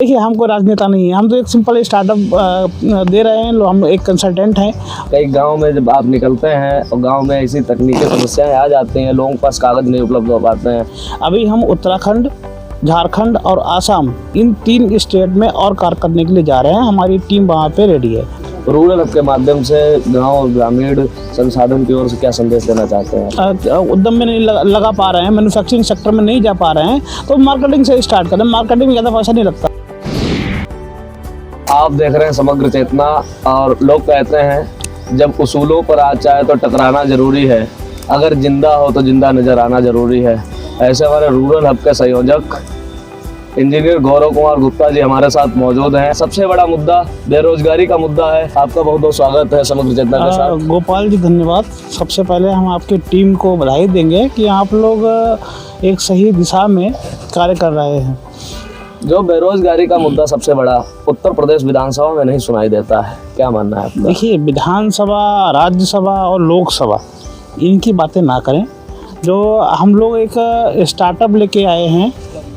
देखिए, हम कोई राजनेता नहीं है, हम तो एक सिंपल स्टार्टअप दे रहे हैं। हम एक कंसल्टेंट हैं। कई गांव में जब आप निकलते हैं और गांव में ऐसी तकनीकी समस्याएं आ जाती हैं, लोगों के पास कागज नहीं उपलब्ध हो पाते हैं। अभी हम उत्तराखंड, झारखंड और आसाम, इन 3 स्टेट में और कार्य करने के लिए जा रहे हैं। हमारी टीम वहाँ पे रेडी है। रूरल हब के माध्यम से गांव और ग्रामीण संसाधन की ओर से क्या संदेश देना चाहते हैं? उद्यम में नहीं लगा पा रहे हैं, मैन्युफैक्चरिंग सेक्टर में नहीं जा पा रहे हैं, तो मार्केटिंग से स्टार्ट करें। मार्केटिंग में ज़्यादा पैसा नहीं लगता। आप देख रहे हैं समग्र चेतना, और लोग कहते हैं जब उसूलों पर आ जाए तो टकराना जरूरी है, अगर जिंदा हो तो जिंदा नजर आना जरूरी है। ऐसे हमारे रूरल हब के संयोजक इंजीनियर गौरव कुमार गुप्ता जी हमारे साथ मौजूद हैं। सबसे बड़ा मुद्दा बेरोजगारी का मुद्दा है। आपका बहुत बहुत स्वागत है समग्र चेतना के साथ। गोपाल जी, धन्यवाद। सबसे पहले हम आपकी टीम को बधाई देंगे कि आप लोग एक सही दिशा में कार्य कर रहे हैं। जो बेरोजगारी का मुद्दा सबसे बड़ा उत्तर प्रदेश विधानसभा में नहीं सुनाई देता है, क्या मानना है आपका? देखिए, विधानसभा, राज्यसभा और लोकसभा, इनकी बातें ना करें। जो हम लोग एक स्टार्टअप लेके आए हैं,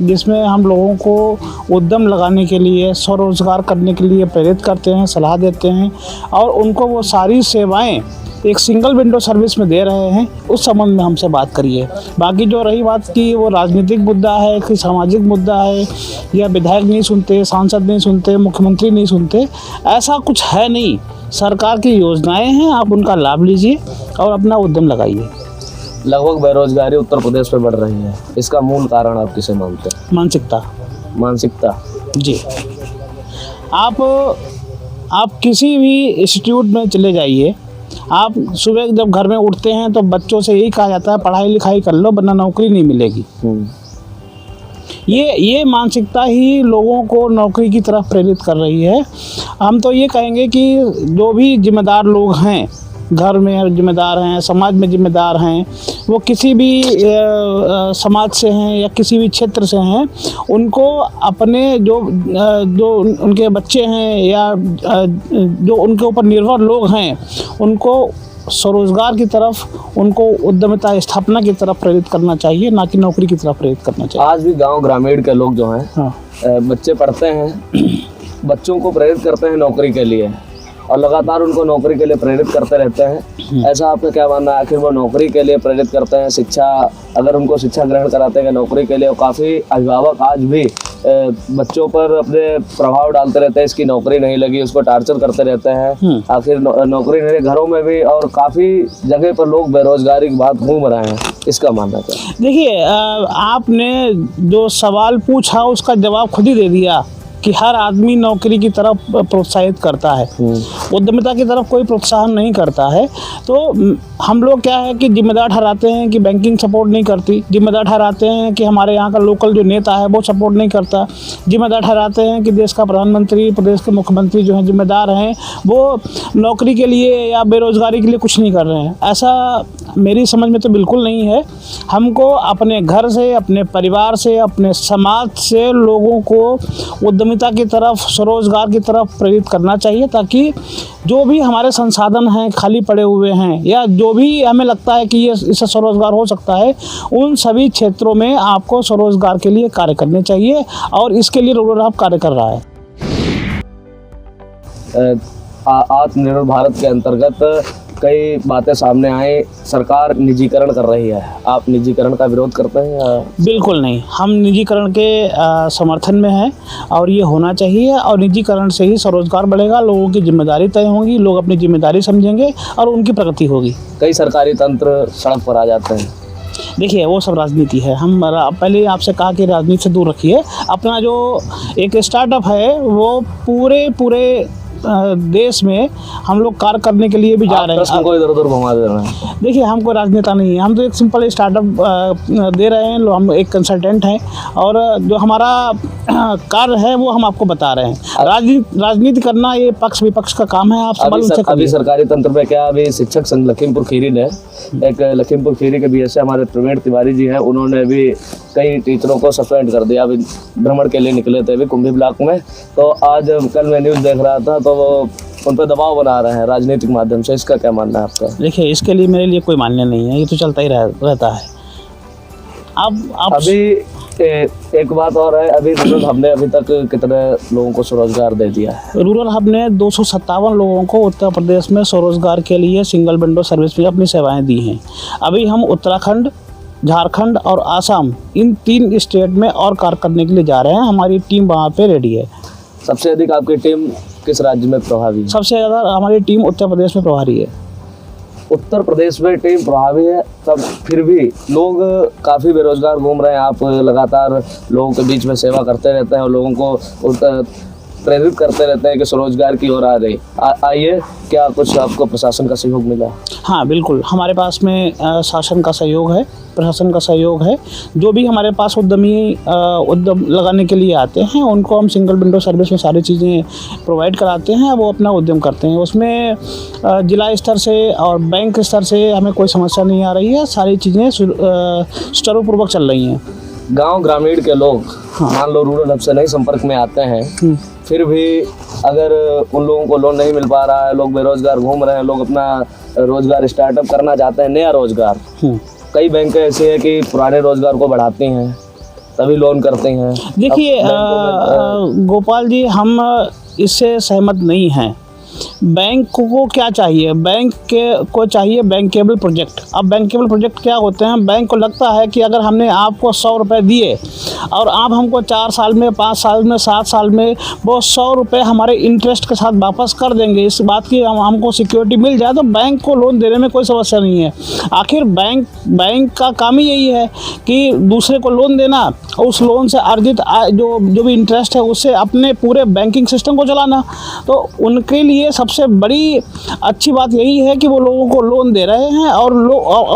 जिसमें हम लोगों को उद्यम लगाने के लिए, स्वरोजगार करने के लिए प्रेरित करते हैं, सलाह देते हैं, और उनको वो सारी सेवाएं एक सिंगल विंडो सर्विस में दे रहे हैं। उस संबंध में हमसे बात करिए। बाकी जो रही बात की वो राजनीतिक मुद्दा है कि सामाजिक मुद्दा है, या विधायक नहीं सुनते, सांसद नहीं सुनते, मुख्यमंत्री नहीं सुनते, ऐसा कुछ है नहीं। सरकार की योजनाएं हैं, आप उनका लाभ लीजिए और अपना उद्यम लगाइए। लगभग बेरोजगारी उत्तर प्रदेश में बढ़ रही है, इसका मूल कारण आप किसे मानते हैं? मानसिकता जी। आप किसी भी इंस्टीट्यूट में चले जाइए। आप सुबह जब घर में उठते हैं तो बच्चों से यही कहा जाता है, पढ़ाई लिखाई कर लो वरना नौकरी नहीं मिलेगी। ये मानसिकता ही लोगों को नौकरी की तरफ प्रेरित कर रही है। हम तो ये कहेंगे कि जो भी जिम्मेदार लोग हैं, घर में जिम्मेदार हैं, समाज में जिम्मेदार हैं, वो किसी भी समाज से हैं या किसी भी क्षेत्र से हैं, उनको अपने जो उनके बच्चे हैं या जो उनके ऊपर निर्भर लोग हैं, उनको स्वरोजगार की तरफ, उनको उद्यमिता स्थापना की तरफ प्रेरित करना चाहिए, ना कि नौकरी की तरफ प्रेरित करना चाहिए। आज भी गांव ग्रामीण के लोग जो हैं, हाँ, बच्चे पढ़ते हैं, बच्चों को प्रेरित करते हैं नौकरी के लिए, और लगातार उनको नौकरी के लिए प्रेरित करते रहते हैं। ऐसा आपका क्या मानना है? आखिर वो नौकरी के लिए प्रेरित करते हैं, शिक्षा, अगर उनको शिक्षा ग्रहण कराते हैं नौकरी के लिए, और काफ़ी अभिभावक आज भी बच्चों पर अपने प्रभाव डालते रहते हैं, इसकी नौकरी नहीं लगी, उसको टार्चर करते रहते हैं। आखिर नौकरी नहीं, घरों में भी और काफ़ी जगह पर लोग बेरोजगारी की बात घूम रहे हैं, इसका मानना क्या? देखिए, आपने जो सवाल पूछा उसका जवाब खुद ही दे दिया कि हर आदमी नौकरी की तरफ प्रोत्साहित करता है, उद्यमिता की तरफ कोई प्रोत्साहन नहीं करता है। तो हम लोग क्या है कि जिम्मेदार ठहराते हैं कि बैंकिंग सपोर्ट नहीं करती, जिम्मेदार ठहराते हैं कि हमारे यहाँ का लोकल जो नेता है वो सपोर्ट नहीं करता, जिम्मेदार ठहराते हैं कि देश का प्रधानमंत्री, प्रदेश के मुख्यमंत्री जो हैं जिम्मेदार हैं, वो नौकरी के लिए या बेरोजगारी के लिए कुछ नहीं कर रहे हैं। ऐसा मेरी समझ में तो बिल्कुल नहीं है। हमको अपने घर से, अपने परिवार से, अपने समाज से लोगों को उद्यमिता की तरफ, स्वरोजगार की तरफ प्रेरित करना चाहिए, ताकि जो भी हमारे संसाधन हैं खाली पड़े हुए हैं, या जो भी हमें लगता है कि ये इससे स्वरोजगार हो सकता है, उन सभी क्षेत्रों में आपको स्वरोजगार के लिए कार्य करने चाहिए, और इसके लिए रूरल हब कार्य कर रहा है। आत्मनिर्भर भारत के अंतर्गत कई बातें सामने आई, सरकार निजीकरण कर रही है, आप निजीकरण का विरोध करते हैं या? बिल्कुल नहीं, हम निजीकरण के समर्थन में हैं, और ये होना चाहिए। और निजीकरण से ही स्वरोजगार बढ़ेगा, लोगों की जिम्मेदारी तय होगी, लोग अपनी जिम्मेदारी समझेंगे और उनकी प्रगति होगी। कई सरकारी तंत्र सड़क पर आ जाते हैं। देखिए, वो सब राजनीति है। हम पहले आपसे कहा कि राजनीति से दूर रखिए। अपना जो एक स्टार्टअप है वो पूरे देश में हम लोग कार्य करने के लिए भी जा रहे हैं। हमको इधर-उधर घुमा दे रहे हैं। देखिए, हम कोई राजनेता नहीं है, हम तो एक सिंपल स्टार्टअप दे रहे हैं। हम एक कंसल्टेंट हैं, और जो हमारा कार्य है वो हम आपको बता रहे हैं। राजनीति करना ये पक्ष विपक्ष का काम है। आप अभी सरकारी तंत्र में क्या, अभी शिक्षक संघ लखीमपुर खीरी ने एक, लखीमपुर खीरी के बीएसए हमारे प्रवीण तिवारी जी हैं, उन्होंने भी कई टीचरों को सस्पेंड कर दिया। अभी भ्रमण के लिए निकले थे अभी कुंभी ब्लॉक में, तो आज कल मैं न्यूज़ देख रहा था, तो वो उन पर दबाव बना रहे हैं राजनीतिक माध्यम से, इसका क्या मानना है आपका? देखिए, इसके लिए मेरे लिए कोई मान्य नहीं है, ये तो चलता ही रहता है। अब अभी एक बात और है, अभी रूरल हब ने अभी तक कितने लोगों को स्वरोजगार दे दिया है? रूरल हब ने 257 लोगों को उत्तर प्रदेश में स्वरोजगार के लिए सिंगल विंडो सर्विस में अपनी सेवाएं दी हैं। अभी हम उत्तराखंड, झारखंड और आसाम, इन 3 स्टेट में और कार्य करने के लिए जा रहे हैं। हमारी टीम वहाँ पे रेडी है। सबसे अधिक आपकी टीम किस राज्य में प्रभावी है? सबसे ज़्यादा हमारी टीम उत्तर प्रदेश में प्रभारी है। उत्तर प्रदेश में टीम प्रभावी है, तब फिर भी लोग काफ़ी बेरोजगार घूम रहे हैं। आप लगातार लोगों के बीच में सेवा करते रहते हैं और लोगों को प्रेरित करते रहते हैं कि स्वरोजगार की ओर आइए। क्या कुछ आपको प्रशासन का सहयोग मिला? हाँ बिल्कुल, हमारे पास में शासन का सहयोग है, प्रशासन का सहयोग है। जो भी हमारे पास उद्यम लगाने के लिए आते हैं उनको हम सिंगल विंडो सर्विस में सारी चीज़ें प्रोवाइड कराते हैं। वो अपना उद्यम करते हैं। उसमें जिला स्तर से और बैंक स्तर से हमें कोई समस्या नहीं आ रही है। सारी चीज़ें सुचारूपूर्वक चल रही हैं। गांव ग्रामीण के लोग मान लो रूरल हब से नहीं संपर्क में आते हैं, फिर भी अगर उन लोगों को लोन नहीं मिल पा रहा है, लोग बेरोजगार घूम रहे हैं, लोग अपना रोजगार स्टार्टअप करना चाहते हैं, नया रोजगार, कई बैंक ऐसे हैं कि पुराने रोजगार को बढ़ाती हैं तभी लोन करते हैं। देखिए गोपाल जी, हम इससे सहमत नहीं हैं। बैंक को क्या चाहिए? बैंक को चाहिए बैंकेबल प्रोजेक्ट। अब बैंकेबल प्रोजेक्ट क्या होते हैं? बैंक को लगता है कि अगर हमने आपको 100 रुपये दिए और आप हमको 4 साल में, 5 साल में, 7 साल में वो 100 रुपये हमारे इंटरेस्ट के साथ वापस कर देंगे, इस बात की हमको सिक्योरिटी मिल जाए, तो बैंक को लोन देने में कोई समस्या नहीं है। आखिर बैंक का काम ही यही है कि दूसरे को लोन देना और उस लोन से अर्जित जो भी इंटरेस्ट है उससे अपने पूरे बैंकिंग सिस्टम को चलाना। तो उनके लिए सबसे बड़ी अच्छी बात यही है कि वो लोगों को लोन दे रहे हैं और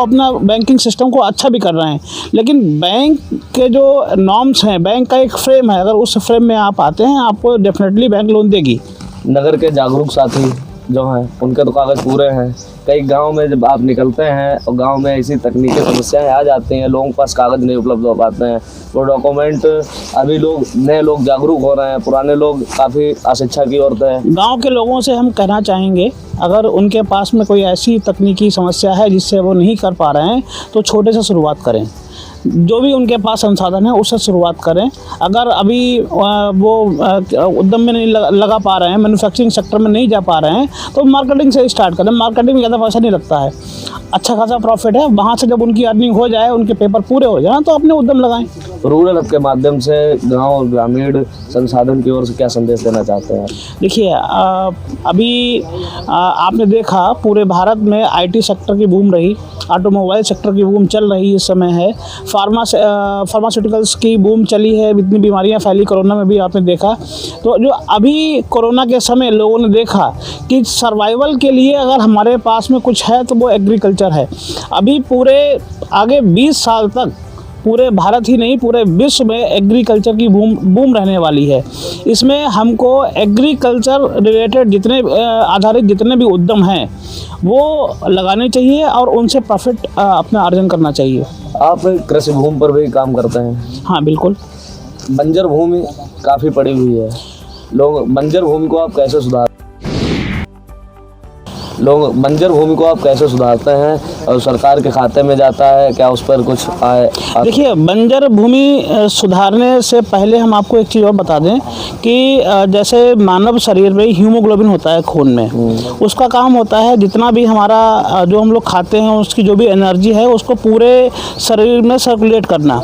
अपना बैंकिंग सिस्टम को अच्छा भी कर रहे हैं। लेकिन बैंक के जो नॉर्म्स हैं, बैंक का एक फ्रेम है, अगर उस फ्रेम में आप आते हैं आपको डेफिनेटली बैंक लोन देगी। नगर के जागरूक साथी जो हैं उनके तो कागज़ पूरे हैं। कई गांव में जब आप निकलते हैं और गांव में ऐसी तकनीकी समस्याएं आ जाती हैं, लोगों के पास कागज़ नहीं उपलब्ध हो पाते हैं, वो डॉक्यूमेंट अभी नए लोग जागरूक हो रहे हैं, पुराने लोग काफ़ी अशिक्षा की ओर है। गांव के लोगों से हम कहना चाहेंगे, अगर उनके पास में कोई ऐसी तकनीकी समस्या है जिससे वो नहीं कर पा रहे हैं तो छोटे से शुरुआत करें। जो भी उनके पास संसाधन है उससे शुरुआत करें। अगर अभी वो उद्यम में नहीं लगा पा रहे हैं, मैन्युफैक्चरिंग सेक्टर में नहीं जा पा रहे हैं, तो मार्केटिंग से स्टार्ट करें। मार्केटिंग में ज़्यादा पैसा नहीं लगता है, अच्छा खासा प्रॉफिट है। वहाँ से जब उनकी अर्निंग हो जाए, उनके पेपर पूरे हो जाए, तो अपने उद्यम लगाएं। रूरल हब के माध्यम से गांव और ग्रामीण संसाधन की ओर से क्या संदेश देना चाहते हैं? देखिए अभी आपने देखा पूरे भारत में IT सेक्टर की बूम रही, ऑटोमोबाइल सेक्टर की बूम चल रही इस समय है, फार्मास्यूटिकल्स की बूम चली है, इतनी बीमारियां फैली, कोरोना में भी आपने देखा। तो जो अभी कोरोना के समय लोगों ने देखा कि सर्वाइवल के लिए अगर हमारे पास में कुछ है तो वो एग्रीकल्चर है। अभी पूरे आगे 20 साल तक पूरे भारत ही नहीं पूरे विश्व में एग्रीकल्चर की बूम रहने वाली है। इसमें हमको एग्रीकल्चर रिलेटेड आधारित जितने भी उद्यम हैं वो लगाने चाहिए और उनसे प्रॉफिट अपना अर्जन करना चाहिए। आप कृषि भूमि पर भी काम करते हैं? हाँ बिल्कुल। बंजर भूमि काफ़ी पड़ी हुई है, लोग बंजर भूमि को आप कैसे सुधारते हैं और सरकार के खाते में जाता है, क्या उस पर कुछ आए? देखिए, बंजर भूमि सुधारने से पहले हम आपको एक चीज़ और बता दें कि जैसे मानव शरीर में हीमोग्लोबिन होता है खून में, उसका काम होता है जितना भी हमारा जो हम लोग खाते हैं उसकी जो भी एनर्जी है उसको पूरे शरीर में सर्कुलेट करना।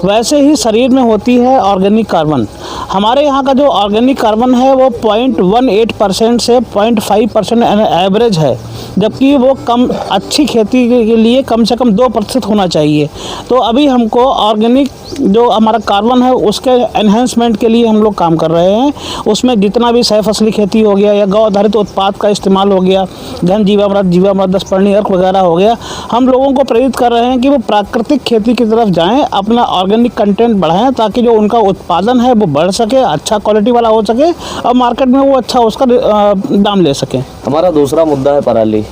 वैसे ही शरीर में होती है ऑर्गेनिक कार्बन। हमारे यहाँ का जो ऑर्गेनिक कार्बन है वो 0.18% से 0.5% एवरेज है, जबकि वो कम अच्छी खेती के लिए कम से कम 2% होना चाहिए। तो अभी हमको ऑर्गेनिक जो हमारा कार्बन है उसके एनहेंसमेंट के लिए हम लोग काम कर रहे हैं। उसमें जितना भी सह फसली खेती हो गया या गौ आधारित उत्पाद का इस्तेमाल हो गया, घन जीवामृत 10 पर्णी अर्क वगैरह हो गया, हम लोगों को प्रेरित कर रहे हैं कि वो प्राकृतिक खेती की तरफ जाएं, अपना ऑर्गेनिक कंटेंट बढ़ाएं ताकि जो उनका उत्पादन है वो बढ़ सके, अच्छा क्वालिटी वाला हो सके और मार्केट में वो अच्छा उसका दाम ले सकें। हमारा दूसरा मुद्दा है पराली।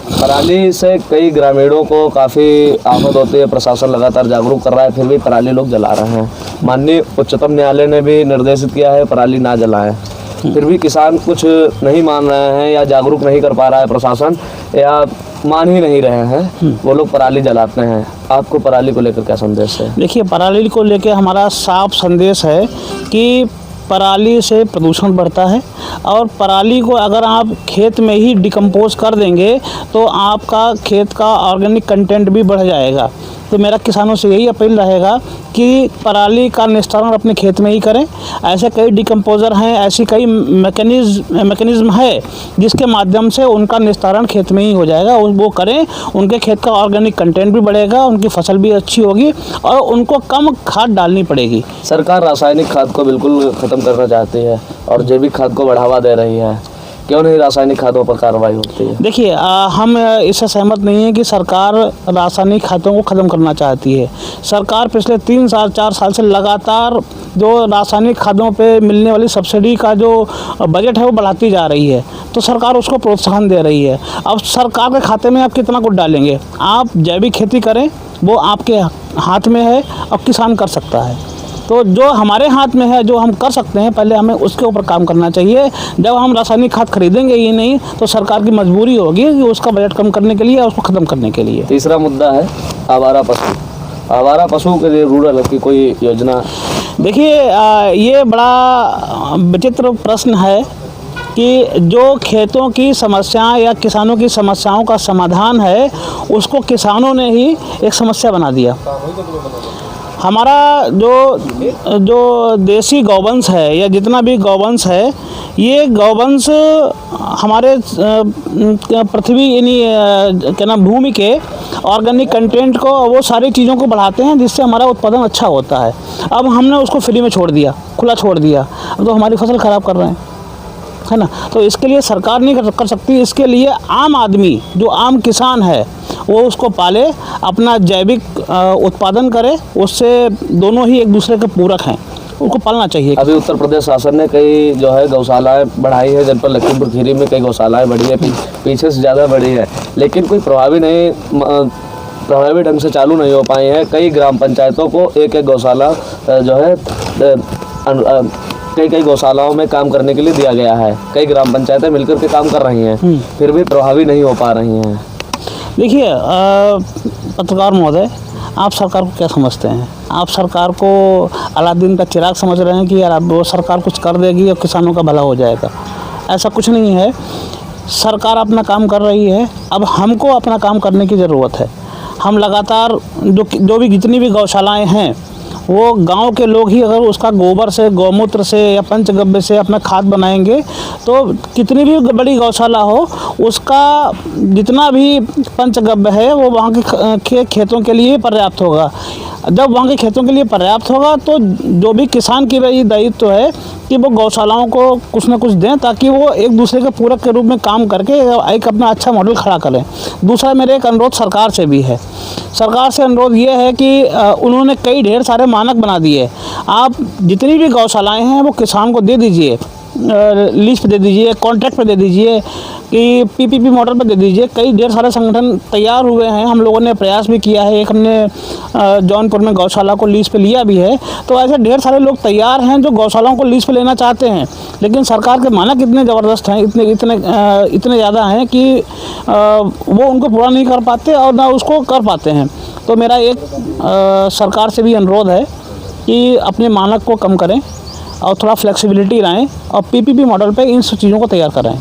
पराली से कई ग्रामीणों को काफ़ी आफत होती है, प्रशासन लगातार जागरूक कर रहा है, फिर भी पराली लोग जला रहे हैं। माननीय उच्चतम न्यायालय ने भी निर्देशित किया है पराली ना जलाएं, फिर भी किसान कुछ नहीं मान रहे हैं या जागरूक नहीं कर पा रहा है प्रशासन, या मान ही नहीं रहे हैं, वो लोग पराली जलाते हैं। आपको पराली को लेकर क्या संदेश है? देखिए, पराली को लेके हमारा साफ संदेश है कि पराली से प्रदूषण बढ़ता है और पराली को अगर आप खेत में ही डिकम्पोज कर देंगे तो आपका खेत का ऑर्गेनिक कंटेंट भी बढ़ जाएगा। तो मेरा किसानों से यही अपील रहेगा कि पराली का निस्तारण अपने खेत में ही करें। ऐसे कई डिकम्पोज़र हैं, ऐसी कई मैकेनिज़्म है जिसके माध्यम से उनका निस्तारण खेत में ही हो जाएगा। वो करें, उनके खेत का ऑर्गेनिक कंटेंट भी बढ़ेगा, उनकी फसल भी अच्छी होगी और उनको कम खाद डालनी पड़ेगी। सरकार रासायनिक खाद को बिल्कुल ख़त्म करना चाहती है और जैविक खाद को बढ़ावा दे रही है, क्यों नहीं रासायनिक खादों पर कार्रवाई होती है? देखिए, हम इससे सहमत नहीं है कि सरकार रासायनिक खादों को ख़त्म करना चाहती है। सरकार पिछले 3-4 साल से लगातार जो रासायनिक खादों पे मिलने वाली सब्सिडी का जो बजट है वो बढ़ाती जा रही है, तो सरकार उसको प्रोत्साहन दे रही है। अब सरकार के खाते में आप कितना कुछ डालेंगे? आप जैविक खेती करें, वो आपके हाथ में है और किसान कर सकता है। तो जो हमारे हाथ में है, जो हम कर सकते हैं, पहले हमें उसके ऊपर काम करना चाहिए। जब हम रासायनिक खाद खरीदेंगे ही नहीं तो सरकार की मजबूरी होगी कि उसका बजट कम करने के लिए और उसको ख़त्म करने के लिए। तीसरा मुद्दा है आवारा पशु। आवारा पशुओं के लिए रूरल की कोई योजना? देखिए, ये बड़ा विचित्र प्रश्न है कि जो खेतों की समस्याएं या किसानों की समस्याओं का समाधान है उसको किसानों ने ही एक समस्या बना दिया। हमारा जो देसी गौवंश है या जितना भी गौवंश है, ये गौवंश हमारे पृथ्वी यानी क्या नाम भूमि के ऑर्गेनिक कंटेंट को, वो सारी चीज़ों को बढ़ाते हैं जिससे हमारा उत्पादन अच्छा होता है। अब हमने उसको फ्री में छोड़ दिया, खुला छोड़ दिया, अब तो हमारी फसल ख़राब कर रहे हैं, है ना। तो इसके लिए सरकार नहीं कर सकती, इसके लिए आम आदमी जो आम किसान है वो उसको पाले, अपना जैविक उत्पादन करे, उससे दोनों ही एक दूसरे के पूरक हैं, उनको पालना चाहिए। अभी उत्तर प्रदेश शासन ने कई जो है गौशालाएं बढ़ाई है, जनपद लखीमपुर खीरी में कई गौशालाएं बढ़ी है, पीछे से ज़्यादा बढ़ी है, लेकिन कोई प्रभावी ढंग से चालू नहीं हो पाई है। कई ग्राम पंचायतों को एक गौशाला जो है कई गौशालाओं में काम करने के लिए दिया गया है। कई ग्राम पंचायतें मिलकर के काम कर रही हैं, फिर भी प्रभावी नहीं हो पा रही हैं। देखिए, पत्रकार महोदय, आप सरकार को क्या समझते हैं? आप सरकार को अलादीन का चिराग समझ रहे हैं कि यार अब वो सरकार कुछ कर देगी और किसानों का भला हो जाएगा? ऐसा कुछ नहीं है। सरकार अपना काम कर रही है, अब हमको अपना काम करने की ज़रूरत है। हम लगातार जो भी जितनी भी गौशालाएँ हैं वो गांव के लोग ही अगर उसका गोबर से, गौमूत्र से या पंचगव्य से अपना खाद बनाएंगे तो कितनी भी बड़ी गौशाला हो उसका जितना भी पंचगव्य है वो वहाँ के खेतों के लिए पर्याप्त होगा। जब वहाँ के खेतों के लिए पर्याप्त होगा तो जो भी किसान की वही दायित्व है कि वो गौशालाओं को कुछ ना कुछ दें ताकि वो एक दूसरे के पूरक के रूप में काम करके एक अपना अच्छा मॉडल खड़ा करें। दूसरा मेरा एक अनुरोध सरकार से भी है। सरकार से अनुरोध ये है कि उन्होंने कई ढेर सारे मानक बना दिए। आप जितनी भी गौशालाएं हैं वो किसान को दे दीजिए, लीज पे दे दीजिए, कॉन्ट्रैक्ट पे दे दीजिए, कि पीपीपी मॉडल पे दे दीजिए। कई ढेर सारे संगठन तैयार हुए हैं, हम लोगों ने प्रयास भी किया है। एक हमने जौनपुर में गौशाला को लीज पे लिया भी है। तो ऐसे ढेर सारे लोग तैयार हैं जो गौशालाओं को लीज पे लेना चाहते हैं, लेकिन सरकार के मानक इतने ज़बरदस्त हैं, इतने ज़्यादा हैं कि वो उनको पूरा नहीं कर पाते और ना उसको कर पाते हैं। तो मेरा एक सरकार से भी अनुरोध है कि अपने मानक को कम करें और थोड़ा फ्लेक्सिबिलिटी लाएं और पीपीपी मॉडल पे इन सब चीज़ों को तैयार करें।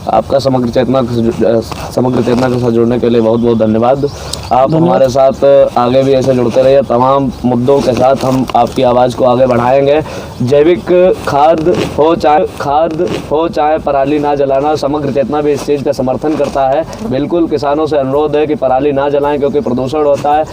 आपका समग्र चेतना के साथ जुड़ने के लिए बहुत बहुत धन्यवाद। आप हमारे साथ आगे भी ऐसे जुड़ते रहिए। तमाम मुद्दों के साथ हम आपकी आवाज़ को आगे बढ़ाएंगे। जैविक खाद हो चाहे पराली ना जलाना, समग्र चेतना भी इस चीज़ का समर्थन करता है। बिल्कुल किसानों से अनुरोध है कि पराली ना जलाएं क्योंकि प्रदूषण होता है।